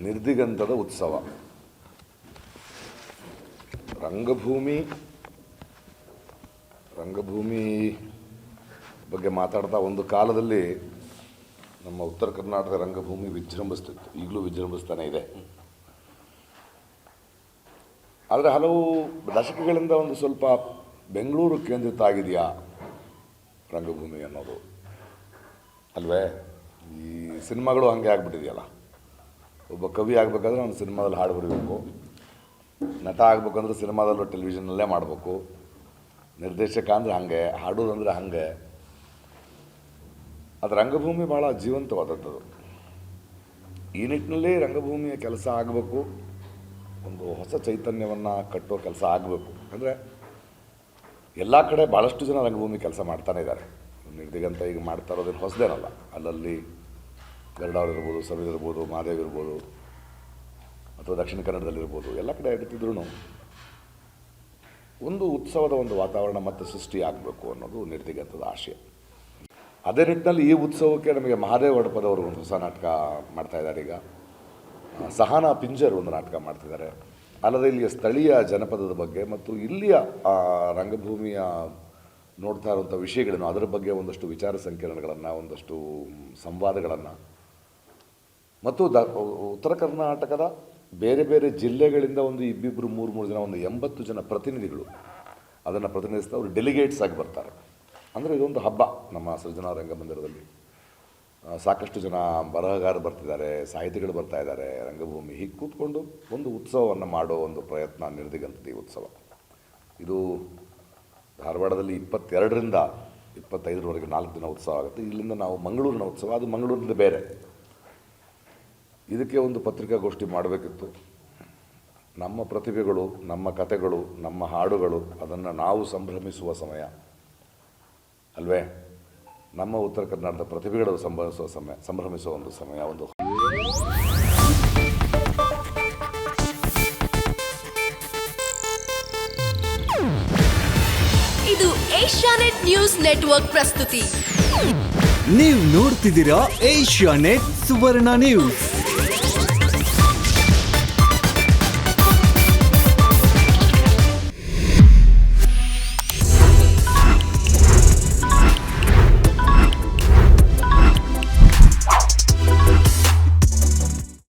ನಿರ್ದಿಗಂತದ ಉತ್ಸವ. ರಂಗಭೂಮಿ ಬಗ್ಗೆ ಮಾತಾಡ್ತಾ ಒಂದು ಕಾಲದಲ್ಲಿ ನಮ್ಮ ಉತ್ತರ ಕರ್ನಾಟಕ ರಂಗಭೂಮಿ ವಿಜೃಂಭಿಸ್ತಿತ್ತು, ಈಗಲೂ ವಿಜೃಂಭಿಸ್ತಾನೆ ಇದೆ. ಆದರೆ ಹಲವು ದಶಕಗಳಿಂದ ಒಂದು ಸ್ವಲ್ಪ ಬೆಂಗಳೂರು ಕೇಂದ್ರಿತ ಆಗಿದೆಯಾ ರಂಗಭೂಮಿ ಅನ್ನೋದು ಅಲ್ವೇ? ಈ ಸಿನಿಮಾಗಳು ಹಾಗೆ ಆಗಿಬಿಟ್ಟಿದೆಯಲ್ಲ. ಒಬ್ಬ ಕವಿ ಆಗಬೇಕಾದ್ರೆ ಒಂದು ಸಿನಿಮಾದಲ್ಲಿ ಹಾಡು ಬರೀಬೇಕು, ನಟ ಆಗಬೇಕಂದ್ರೆ ಸಿನಿಮಾದಲ್ಲೂ ಟೆಲಿವಿಷನ್ನಲ್ಲೇ ಮಾಡಬೇಕು, ನಿರ್ದೇಶಕ ಅಂದರೆ ಹಾಗೆ, ಹಾಡೋದಂದರೆ ಹಾಗೆ. ಅದು ರಂಗಭೂಮಿ ಭಾಳ ಜೀವಂತವಾದದ್ದು. ಈ ನಿಟ್ಟಿನಲ್ಲಿ ರಂಗಭೂಮಿಯ ಕೆಲಸ ಆಗಬೇಕು, ಒಂದು ಹೊಸ ಚೈತನ್ಯವನ್ನು ಕಟ್ಟೋ ಕೆಲಸ ಆಗಬೇಕು. ಅಂದರೆ ಎಲ್ಲ ಕಡೆ ಭಾಳಷ್ಟು ಜನ ರಂಗಭೂಮಿ ಕೆಲಸ ಮಾಡ್ತಾನೆ ಇದ್ದಾರೆ. ನಿರ್ದಿಗಂತ ಈಗ ಮಾಡ್ತಾ ಇರೋದೇನು ಹೊಸದೇನಲ್ಲ. ಅಲ್ಲಲ್ಲಿ ಗರುಡವ್ರು ಇರ್ಬೋದು, ಸವಿಲ್ ಇರ್ಬೋದು, ಮಹಾದೇವ್ ಇರ್ಬೋದು, ಅಥವಾ ದಕ್ಷಿಣ ಕನ್ನಡದಲ್ಲಿರ್ಬೋದು, ಎಲ್ಲ ಕಡೆ ಇರ್ತಿದ್ರು ಒಂದು ಉತ್ಸವದ ಒಂದು ವಾತಾವರಣ ಮತ್ತೆ ಸೃಷ್ಟಿ ಆಗಬೇಕು ಅನ್ನೋದು ನಿರ್ದಿಗಂತದ ಆಶಯ. ಅದೇ ನಿಟ್ಟಿನಲ್ಲಿ ಈ ಉತ್ಸವಕ್ಕೆ ನಮಗೆ ಮಹಾದೇವ್ ಒಡಪದವರು ಒಂದು ಹೊಸ ನಾಟಕ ಮಾಡ್ತಾಯಿದ್ದಾರೆ. ಈಗ ಸಹನಾ ಪಿಂಜರ್ ಒಂದು ನಾಟಕ ಮಾಡ್ತಿದ್ದಾರೆ. ಅಲ್ಲದೆ ಇಲ್ಲಿಯ ಸ್ಥಳೀಯ ಜನಪದದ ಬಗ್ಗೆ ಮತ್ತು ಇಲ್ಲಿಯ ರಂಗಭೂಮಿಯ ನೋಡ್ತಾ ಇರುವಂಥ ವಿಷಯಗಳನ್ನು, ಅದರ ಬಗ್ಗೆ ಒಂದಷ್ಟು ವಿಚಾರ ಸಂಕಿರಣಗಳನ್ನು, ಒಂದಷ್ಟು ಸಂವಾದಗಳನ್ನು ಮತ್ತು ಉತ್ತರ ಕರ್ನಾಟಕದ ಬೇರೆ ಬೇರೆ ಜಿಲ್ಲೆಗಳಿಂದ ಒಂದು ಇಬ್ಬಿಬ್ಬರು ಮೂರು ಜನ, ಒಂದು 80 ಜನ ಪ್ರತಿನಿಧಿಗಳು ಅದನ್ನು ಪ್ರತಿನಿಧಿಸ್ತಾ ಅವರು ಡೆಲಿಗೇಟ್ಸ್ ಆಗಿ ಬರ್ತಾರೆ. ಅಂದರೆ ಇದೊಂದು ಹಬ್ಬ ನಮ್ಮ ಸೃಜನಾ ರಂಗಮಂದಿರದಲ್ಲಿ. ಸಾಕಷ್ಟು ಜನ ಬರಹಗಾರರು ಬರ್ತಿದ್ದಾರೆ, ಸಾಹಿತಿಗಳು ಬರ್ತಾ ಇದ್ದಾರೆ. ರಂಗಭೂಮಿ ಹೀಗೆ ಕೂತ್ಕೊಂಡು ಒಂದು ಉತ್ಸವವನ್ನು ಮಾಡೋ ಒಂದು ಪ್ರಯತ್ನ ನಿರ್ದಿಗಂತದ ಈ ಉತ್ಸವ. ಇದು ಧಾರವಾಡದಲ್ಲಿ 22ರಿಂದ 25ರವರೆಗೆ 4 ದಿನ ಉತ್ಸವ ಆಗುತ್ತೆ. ಇಲ್ಲಿಂದ ನಾವು ಮಂಗಳೂರಿನ ಉತ್ಸವ, ಅದು ಮಂಗಳೂರಿನಿಂದ ಬೇರೆ. ಇದಕ್ಕೆ ಒಂದು ಪತ್ರಿಕಾಗೋಷ್ಠಿ ಮಾಡಬೇಕಿತ್ತು. ನಮ್ಮ ಪ್ರತಿಭೆಗಳು, ನಮ್ಮ ಕಥೆಗಳು, ನಮ್ಮ ಹಾಡುಗಳು, ಅದನ್ನು ನಾವು ಸಂಭ್ರಮಿಸುವ ಸಮಯ ಅಲ್ವೇ? ನಮ್ಮ ಉತ್ತರ ಕರ್ನಾಟಕದ ಪ್ರತಿಭೆಗಳು ಸಂಭ್ರಮಿಸುವ ಒಂದು ಸಮಯ. ಒಂದು ಇದು ಏಷ್ಯಾನೆಟ್ ನ್ಯೂಸ್ ನೆಟ್ವರ್ಕ್ ಪ್ರಸ್ತುತಿ. ನೀವು ನೋಡ್ತಿದ್ದೀರಾ ಏಷ್ಯಾನೆಟ್ ಸುವರ್ಣ ನ್ಯೂಸ್.